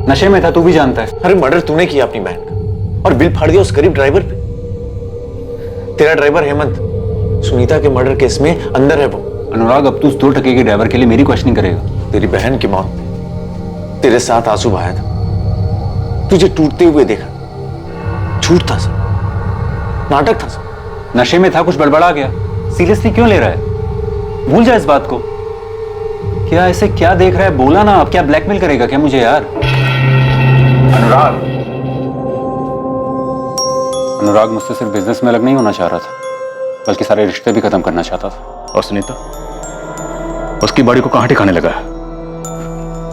नशे में था, तू भी जानता है। अरे मर्डर तूने किया अपनी बहन का और बिल फाड़ दिया उस गरीब ड्राइवर पे। तेरा ड्राइवर हेमंत सुनीता के मर्डर केस में अंदर है वो। अनुराग, अब तू उस 2 टके के ड्राइवर के लिए मेरी क्वेश्चनिंग करेगा? तेरी बहन की मौत पे तेरे साथ आंसू बहाया था, तुझे टूटते हुए देखा। झूठ था सब, नाटक था सब। नशे में था, कुछ बड़बड़ा गया। सीरियसली क्यों ले रहा है? भूल जा इस बात को। क्या ऐसे क्या देख रहा है? बोला ना, अब क्या ब्लैकमेल करेगा क्या मुझे यार? अनुराग मुझसे सिर्फ बिजनेस में अलग नहीं होना चाह रहा था, बल्कि सारे रिश्ते भी खत्म करना चाहता था। और सुनीता, उसकी बॉडी को कहां ठिकाने लगा है?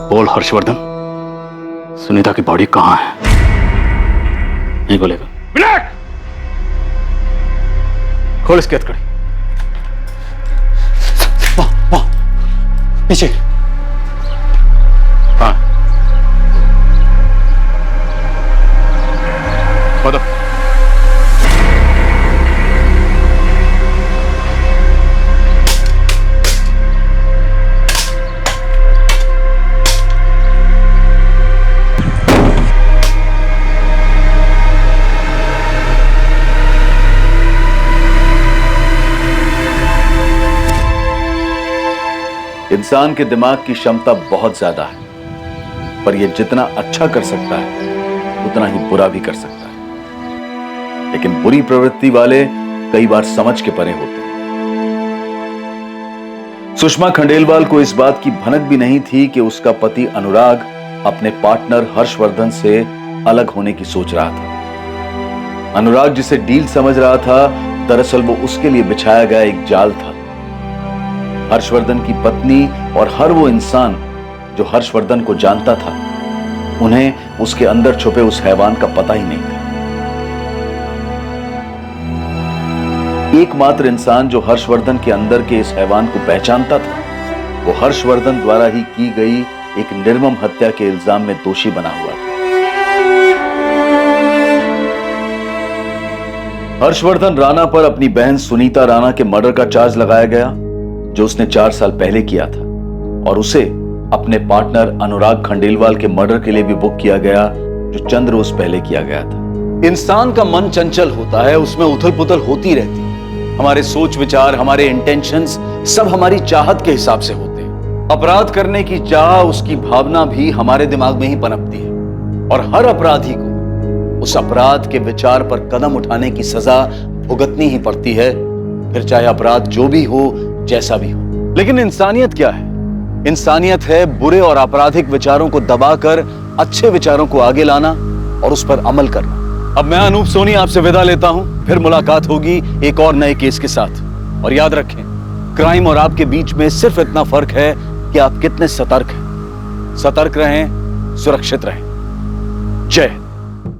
बोल हर्षवर्धन, सुनीता की बॉडी कहां है? नहीं बोलेगा? विनायक! खोल इसकी हथकड़ी। पीछे। हाँ, बताओ। इंसान के दिमाग की क्षमता बहुत ज्यादा है, पर यह जितना अच्छा कर सकता है उतना ही बुरा भी कर सकता है। लेकिन बुरी प्रवृत्ति वाले कई बार समझ के परे होते हैं। सुषमा खंडेलवाल को इस बात की भनक भी नहीं थी कि उसका पति अनुराग अपने पार्टनर हर्षवर्धन से अलग होने की सोच रहा था। अनुराग जिसे डील समझ रहा था, दरअसल वो उसके लिए बिछाया गया एक जाल था। हर्षवर्धन की पत्नी और हर वो इंसान जो हर्षवर्धन को जानता था, उन्हें उसके अंदर छुपे उस हैवान का पता ही नहीं था। एकमात्र इंसान जो हर्षवर्धन के अंदर के इस हैवान को पहचानता था, वो हर्षवर्धन द्वारा ही की गई एक निर्मम हत्या के इल्जाम में दोषी बना हुआ था। हर्षवर्धन राणा पर अपनी बहन सुनीता राणा के मर्डर का चार्ज लगाया गया, जो उसने 4 साल पहले किया था, और उसे अपने पार्टनर अनुराग खंडेलवाल के मर्डर के लिए भी बुक किया गया, जो चंद रोज पहले किया गया था। इंसान का मन चंचल होता है, उसमें उथल पुथल होती रहती है। हमारे सोच विचार, हमारे इंटेंशंस सब हमारी चाहत के हिसाब से होते हैं। अपराध करने की चाह, उसकी भावना भी हमारे दिमाग में ही पनपती है, और हर अपराधी को उस अपराध के विचार पर कदम उठाने की सजा भुगतनी ही पड़ती है, फिर चाहे अपराध जो भी हो, जैसा भी हो। लेकिन इंसानियत क्या है? इंसानियत है बुरे और आपराधिक विचारों को दबाकर अच्छे विचारों को आगे लाना और उस पर अमल करना। अब मैं अनूप सोनी आपसे विदा लेता हूं, फिर मुलाकात होगी एक और नए केस के साथ। और याद रखें, क्राइम और आपके बीच में सिर्फ इतना फर्क है कि आप कितने सतर्क हैं। सतर्क रहें, सुरक्षित रहें। जय हिंद।